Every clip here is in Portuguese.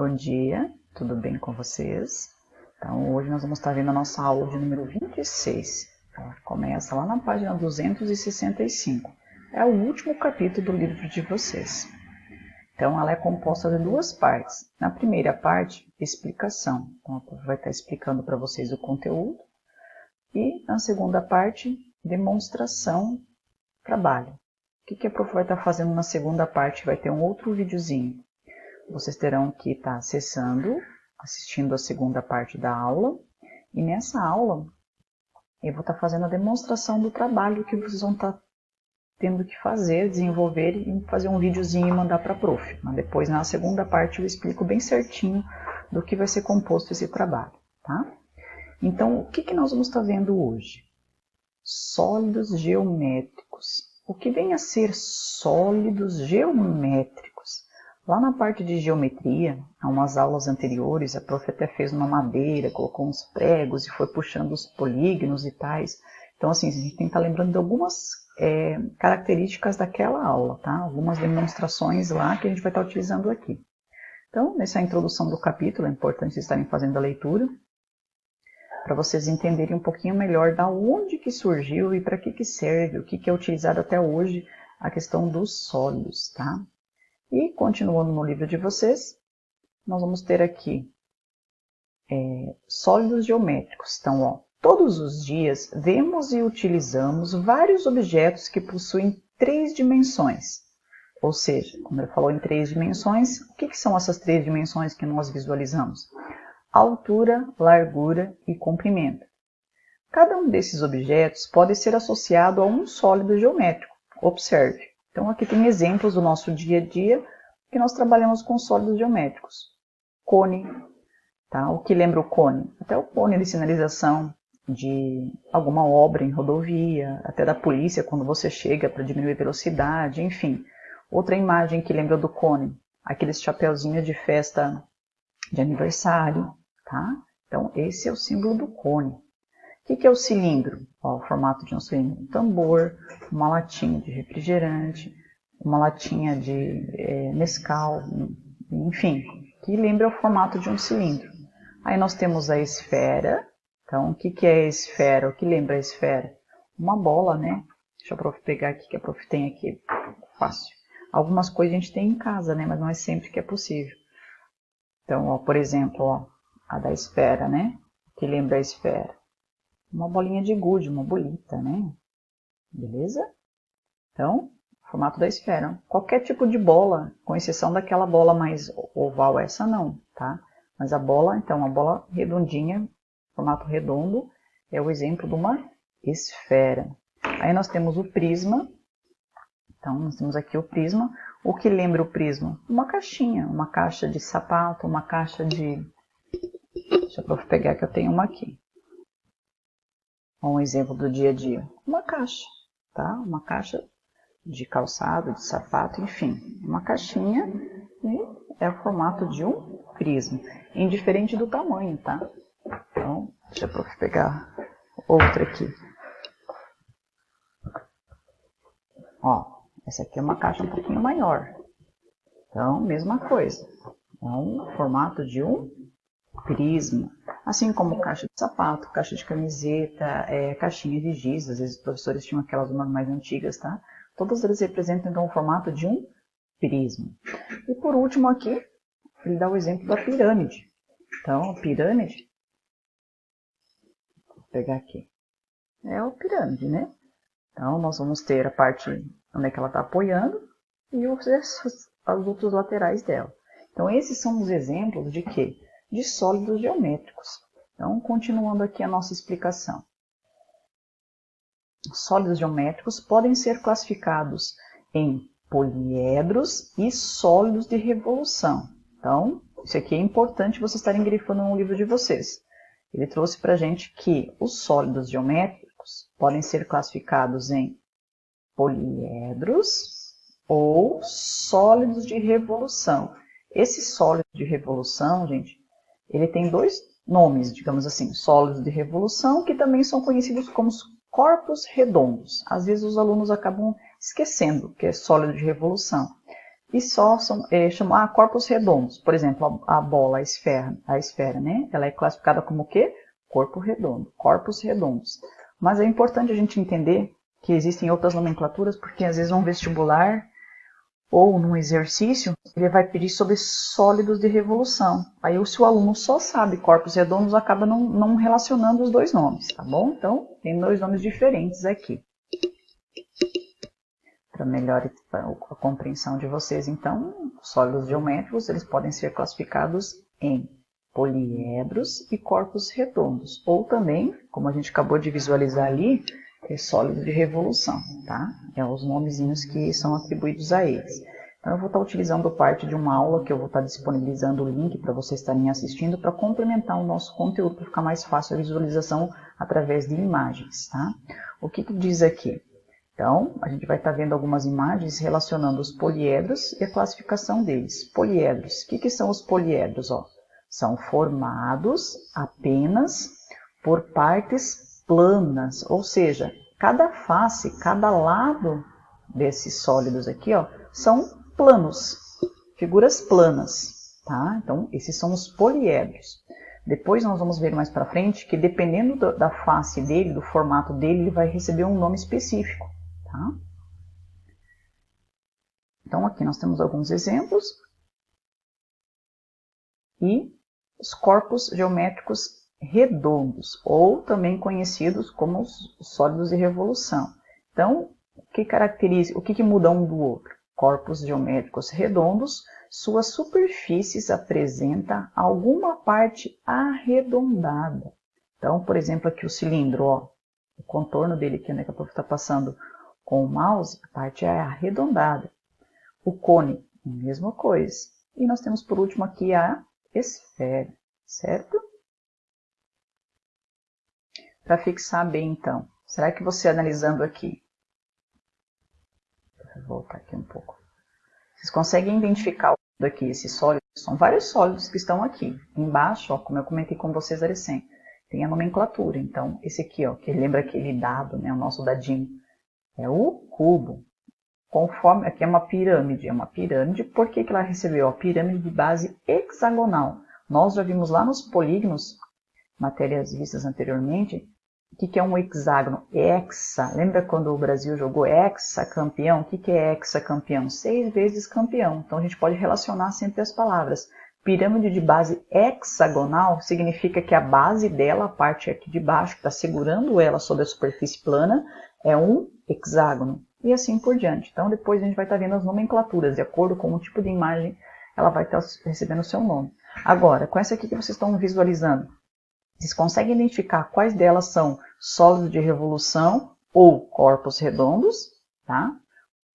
Bom dia, tudo bem com vocês? Então, hoje nós vamos estar vendo a nossa aula de número 26. Ela começa lá na página 265. É o último capítulo do livro de vocês. Então, ela é composta de duas partes. Na primeira parte, explicação. Então, ela vai estar explicando para vocês o conteúdo. E na segunda parte, demonstração, trabalho. O que a prof vai estar fazendo na segunda parte? Vai ter um outro videozinho. Vocês terão que estar acessando, assistindo a segunda parte da aula. E nessa aula, eu vou estar fazendo a demonstração do trabalho que vocês vão estar tendo que fazer, desenvolver e fazer um videozinho e mandar para a prof. Mas depois, na segunda parte, eu explico bem certinho do que vai ser composto esse trabalho, tá? Então, o que nós vamos estar vendo hoje? Sólidos geométricos. O que vem a ser sólidos geométricos? Lá na parte de geometria, há umas aulas anteriores, a prof até fez uma madeira, colocou uns pregos e foi puxando os polígonos e tais. Então, assim, a gente tem que estar lembrando de algumas características daquela aula, tá? Algumas demonstrações lá que a gente vai estar utilizando aqui. Então, nessa introdução do capítulo, é importante vocês estarem fazendo a leitura, para vocês entenderem um pouquinho melhor da onde que surgiu e para que serve, o que é utilizado até hoje, a questão dos sólidos, tá? E, continuando no livro de vocês, nós vamos ter aqui sólidos geométricos. Então, ó, todos os dias vemos e utilizamos vários objetos que possuem 3 dimensões. Ou seja, como ele falou em 3 dimensões, o que são essas 3 dimensões que nós visualizamos? Altura, largura e comprimento. Cada um desses objetos pode ser associado a um sólido geométrico. Observe. Então, aqui tem exemplos do nosso dia a dia que nós trabalhamos com sólidos geométricos. Cone, tá? O que lembra o cone? Até o cone de sinalização de alguma obra em rodovia, até da polícia quando você chega para diminuir a velocidade, enfim. Outra imagem que lembra do cone, aqueles chapeuzinhos de festa de aniversário, tá? Então, esse é o símbolo do cone. O que é o cilindro? Ó, o formato de um cilindro. Um tambor, uma latinha de refrigerante, uma latinha de Nescau, enfim, que lembra o formato de um cilindro. Aí nós temos a esfera. Então, o que é a esfera? O que lembra a esfera? Uma bola, né? Deixa a prof pegar aqui, que a prof tem aqui. Fácil. Algumas coisas a gente tem em casa, né? Mas não é sempre que é possível. Então, ó, por exemplo, ó, a da esfera, né? O que lembra a esfera? Uma bolinha de gude, uma bolita, né? Beleza? Então, formato da esfera. Qualquer tipo de bola, com exceção daquela bola mais oval, essa não, tá? Mas a bola, então, a bola redondinha, formato redondo, é o exemplo de uma esfera. Aí nós temos o prisma. Então, nós temos aqui o prisma. O que lembra o prisma? Uma caixinha, uma caixa de sapato, uma caixa de... Deixa eu pegar que eu tenho uma aqui. Um exemplo do dia a dia. Uma caixa, tá? Uma caixa de calçado, de sapato, enfim. Uma caixinha e é o formato de um prisma. Indiferente do tamanho, tá? Então, deixa eu pegar outra aqui. Ó, essa aqui é uma caixa um pouquinho maior. Então, mesma coisa. É um formato de um prisma. Assim como caixa de sapato, caixa de camiseta, caixinha de giz. Às vezes os professores tinham aquelas umas mais antigas, tá? Todas elas representam então o formato de um prisma. E por último aqui, ele dá o exemplo da pirâmide. Então, a pirâmide, vou pegar aqui, é a pirâmide, né? Então, nós vamos ter a parte onde é que ela está apoiando e os outros laterais dela. Então, esses são os exemplos de quê? De sólidos geométricos. Então, continuando aqui a nossa explicação. Sólidos geométricos podem ser classificados em poliedros e sólidos de revolução. Então, isso aqui é importante vocês estarem grifando no livro de vocês. Ele trouxe para a gente que os sólidos geométricos podem ser classificados em poliedros ou sólidos de revolução. Esse sólido de revolução, gente, ele tem 2 nomes, digamos assim, sólidos de revolução, que também são conhecidos como corpos redondos. Às vezes os alunos acabam esquecendo que é sólido de revolução. e só são corpos redondos. Por exemplo, a bola, a esfera, né? Ela é classificada como o quê? Corpo redondo, corpos redondos. Mas é importante a gente entender que existem outras nomenclaturas, porque às vezes um vestibular ou num exercício, ele vai pedir sobre sólidos de revolução. Aí, se o aluno só sabe corpos redondos, acaba não relacionando os dois nomes, tá bom? Então, tem dois nomes diferentes aqui. Para melhor a compreensão de vocês, então, sólidos geométricos, eles podem ser classificados em poliedros e corpos redondos. Ou também, como a gente acabou de visualizar ali, sólidos de revolução, tá? É os nomezinhos que são atribuídos a eles. Então, eu vou estar utilizando parte de uma aula que eu vou estar disponibilizando o link para vocês estarem assistindo para complementar o nosso conteúdo, para ficar mais fácil a visualização através de imagens, tá? O que diz aqui? Então, a gente vai estar vendo algumas imagens relacionando os poliedros e a classificação deles. Poliedros. O que são os poliedros? Ó, são formados apenas por partes planas, ou seja, cada face, cada lado desses sólidos aqui, ó, são planos, figuras planas, tá? Então, esses são os poliedros. Depois nós vamos ver mais para frente que dependendo da face dele, do formato dele, ele vai receber um nome específico, tá? Então, aqui nós temos alguns exemplos. E os corpos geométricos redondos, ou também conhecidos como os sólidos de revolução. Então, o que muda um do outro? Corpos geométricos redondos, suas superfícies apresentam alguma parte arredondada. Então, por exemplo, aqui o cilindro, ó, o contorno dele aqui, né, que a prof está passando com o mouse, a parte é arredondada. O cone, a mesma coisa. E nós temos por último aqui a esfera, certo? Para fixar bem, então, será que você analisando aqui, vou voltar aqui um pouco, vocês conseguem identificar aqui esses sólidos? São vários sólidos que estão aqui. Embaixo, ó, como eu comentei com vocês recém, tem a nomenclatura. Então, esse aqui, ó, que lembra aquele dado, né, o nosso dadinho, é o cubo. Conforme, aqui é uma pirâmide, por que ela recebeu a pirâmide de base hexagonal? Nós já vimos lá nos polígonos, matérias vistas anteriormente, o que é um hexágono? Hexa, lembra quando o Brasil jogou hexacampeão? O que é hexacampeão? 6 vezes campeão, então a gente pode relacionar sempre as palavras. Pirâmide de base hexagonal significa que a base dela, a parte aqui de baixo, que está segurando ela sobre a superfície plana, é um hexágono. E assim por diante. Então, depois a gente vai estar vendo as nomenclaturas. De acordo com o tipo de imagem, ela vai estar recebendo o seu nome. Agora, com essa aqui que vocês estão visualizando, vocês conseguem identificar quais delas são sólidos de revolução ou corpos redondos, tá?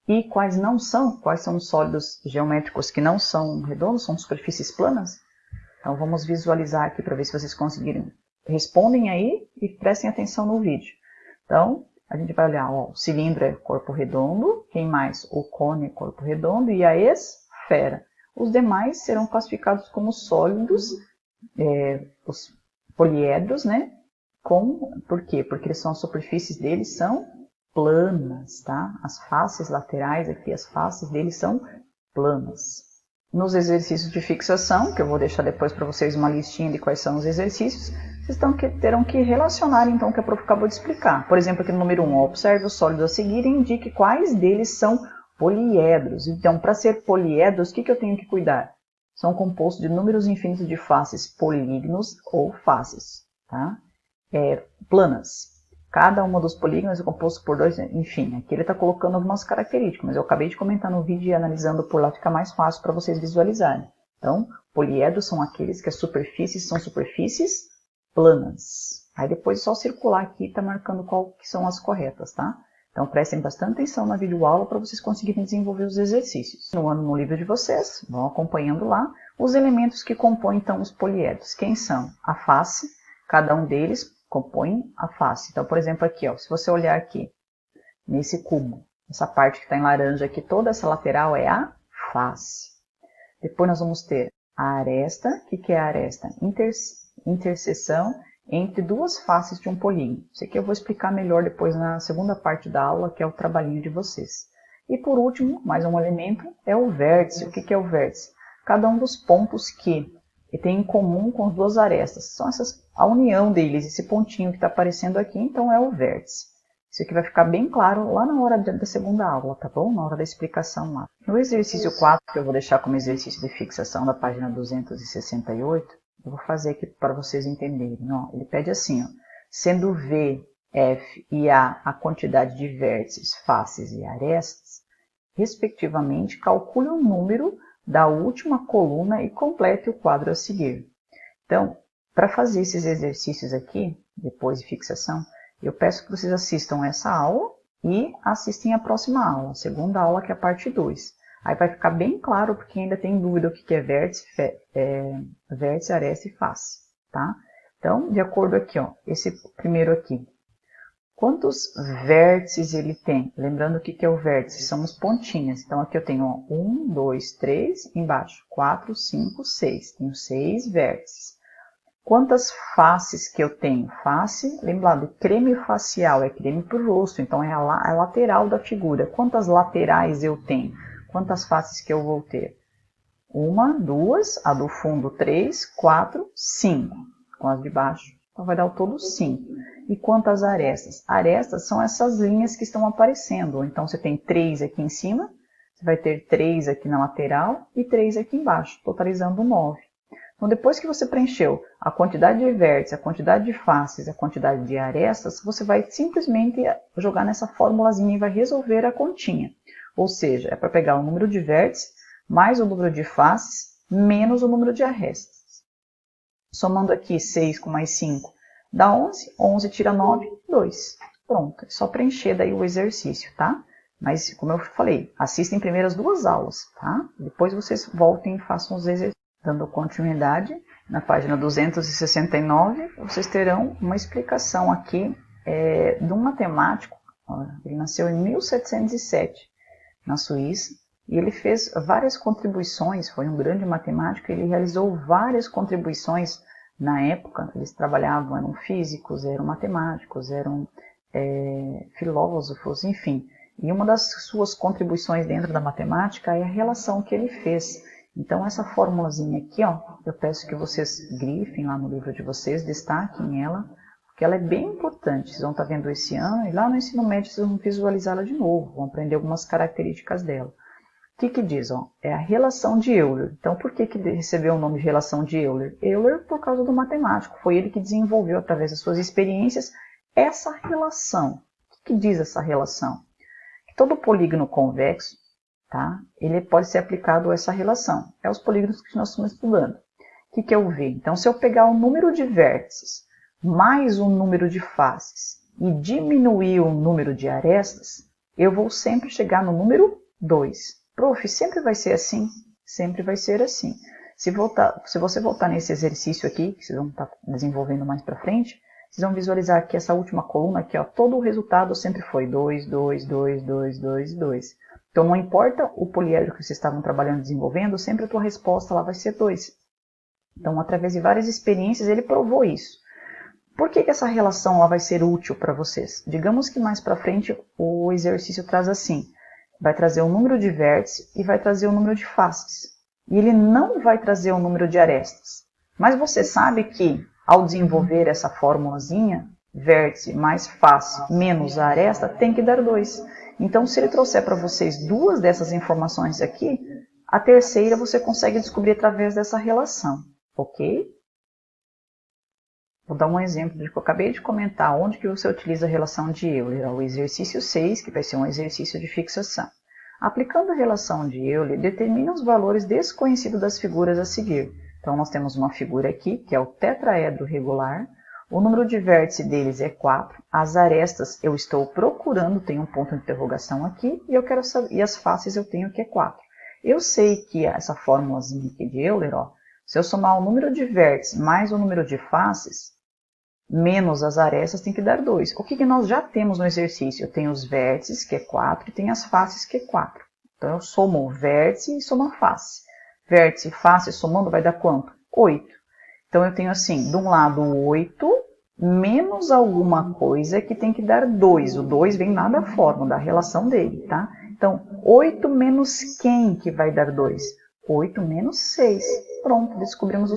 E quais não são? Quais são os sólidos geométricos que não são redondos, são superfícies planas? Então, vamos visualizar aqui para ver se vocês conseguirem. Respondem aí e prestem atenção no vídeo. Então, a gente vai olhar, ó, o cilindro é corpo redondo, quem mais? O cone é corpo redondo e a esfera. Os demais serão classificados como sólidos, os poliedros, né? Por quê? Porque as superfícies deles são planas, tá? As faces laterais aqui, as faces deles são planas. Nos exercícios de fixação, que eu vou deixar depois para vocês uma listinha de quais são os exercícios, vocês terão que relacionar então o que a prof acabou de explicar. Por exemplo, aqui no número 1, observe os sólidos a seguir e indique quais deles são poliedros. Então, para ser poliedros, o que eu tenho que cuidar? São compostos de números infinitos de faces polígonos ou faces, tá? Planas. Cada uma dos polígonos é composto por dois, enfim, aqui ele está colocando algumas características, mas eu acabei de comentar no vídeo e analisando por lá fica mais fácil para vocês visualizarem. Então, poliedros são aqueles que as superfícies são superfícies planas. Aí depois é só circular aqui e está marcando qual que são as corretas, tá? Então prestem bastante atenção na videoaula para vocês conseguirem desenvolver os exercícios. No livro de vocês, vão acompanhando lá os elementos que compõem então os poliedros. Quem são? A face, cada um deles compõe a face. Então, por exemplo, aqui, ó, se você olhar aqui, nesse cubo, essa parte que está em laranja aqui, toda essa lateral é a face. Depois nós vamos ter a aresta. O que é a aresta? Interseção entre duas faces de um polígono. Isso aqui eu vou explicar melhor depois na segunda parte da aula, que é o trabalhinho de vocês. E por último, mais um elemento, é o vértice. O que é o vértice? Cada um dos pontos que tem em comum com as duas arestas. São a união deles, esse pontinho que está aparecendo aqui, então é o vértice. Isso aqui vai ficar bem claro lá na hora da segunda aula, tá bom? Na hora da explicação lá. No exercício 4, que eu vou deixar como exercício de fixação da página 268, eu vou fazer aqui para vocês entenderem. Ó, ele pede assim, ó, sendo V, F e A quantidade de vértices, faces e arestas, respectivamente, calcule o número da última coluna e complete o quadro a seguir. Então, para fazer esses exercícios aqui, depois de fixação, eu peço que vocês assistam essa aula e assistem a próxima aula, a segunda aula, que é a parte 2. Aí vai ficar bem claro, porque ainda tem dúvida o que é vértice, aresta e face, tá? Então, de acordo aqui, ó, esse primeiro aqui. Quantos vértices ele tem? Lembrando o que é o vértice, são os pontinhas. Então, aqui eu tenho 1, 2, 3, embaixo 4, 5, 6. Tenho 6 vértices. Quantas faces que eu tenho? Face, lembrando, creme facial é creme para o rosto, então é a lateral da figura. Quantas laterais eu tenho? Quantas faces que eu vou ter? 1, 2, a do fundo 3, 4, 5. Com as de baixo, então vai dar o todo 5. E quantas arestas? Arestas são essas linhas que estão aparecendo. Então você tem 3 aqui em cima, você vai ter 3 aqui na lateral e 3 aqui embaixo, totalizando 9. Então, depois que você preencheu a quantidade de vértices, a quantidade de faces, a quantidade de arestas, você vai simplesmente jogar nessa formulazinha e vai resolver a continha. Ou seja, é para pegar o número de vértices mais o número de faces menos o número de arestas. Somando aqui 6 com mais 5 dá 11, 11 tira 9, 2. Pronto, é só preencher daí o exercício, tá? Mas, como eu falei, assistem primeiro as 2 aulas, tá? Depois vocês voltem e façam os exercícios. Dando continuidade, na página 269, vocês terão uma explicação aqui de um matemático. Ele nasceu em 1707, na Suíça, e ele fez várias contribuições, foi um grande matemático, ele realizou várias contribuições na época. Eles trabalhavam, eram físicos, eram matemáticos, eram filósofos, enfim. E uma das suas contribuições dentro da matemática é a relação que ele fez. Então, essa formulazinha aqui, ó, eu peço que vocês grifem lá no livro de vocês, destaquem ela, porque ela é bem importante. Vocês vão estar vendo esse ano, e lá no ensino médio vocês vão visualizá-la de novo, vão aprender algumas características dela. O que diz? Ó? É a relação de Euler. Então, por que recebeu o nome de relação de Euler? Euler por causa do matemático. Foi ele que desenvolveu, através das suas experiências, essa relação. O que diz essa relação? Que todo polígono convexo, tá? Ele pode ser aplicado a essa relação. É os polígonos que nós estamos estudando. O que é o V? Então, se eu pegar o número de vértices mais o número de faces e diminuir o número de arestas, eu vou sempre chegar no número 2. Prof, sempre vai ser assim? Sempre vai ser assim. Se você voltar nesse exercício aqui, que vocês vão estar desenvolvendo mais para frente, vocês vão visualizar que essa última coluna aqui, ó, todo o resultado sempre foi 2, 2, 2, 2, 2, 2. Então, não importa o poliedro que vocês estavam trabalhando e desenvolvendo, sempre a tua resposta lá vai ser 2. Então, através de várias experiências, ele provou isso. Por que essa relação lá vai ser útil para vocês? Digamos que mais para frente o exercício traz assim. Vai trazer o número de vértices e vai trazer o número de faces. E ele não vai trazer o número de arestas. Mas você sabe que, ao desenvolver essa formulazinha, vértice mais face menos a aresta, tem que dar 2. Então, se ele trouxer para vocês 2 dessas informações aqui, a terceira você consegue descobrir através dessa relação, ok? Vou dar um exemplo do que eu acabei de comentar, onde que você utiliza a relação de Euler. O exercício 6, que vai ser um exercício de fixação. Aplicando a relação de Euler, determina os valores desconhecidos das figuras a seguir. Então, nós temos uma figura aqui, que é o tetraedro regular. O número de vértices deles é 4. As arestas eu estou procurando, tem um ponto de interrogação aqui, e eu quero saber, e as faces eu tenho que é 4. Eu sei que essa formulazinha aqui de Euler, ó, se eu somar o número de vértices mais o número de faces, menos as arestas, tem que dar 2. O que nós já temos no exercício? Eu tenho os vértices, que é 4, e tenho as faces, que é 4. Então, eu somo o vértice e somo a face. Vértice e face somando vai dar quanto? 8. Então, eu tenho assim, de um lado 8, menos alguma coisa que tem que dar 2. O 2 vem lá da fórmula, da relação dele, tá? Então, 8 menos quem que vai dar 2? 8 menos 6. Pronto, descobrimos o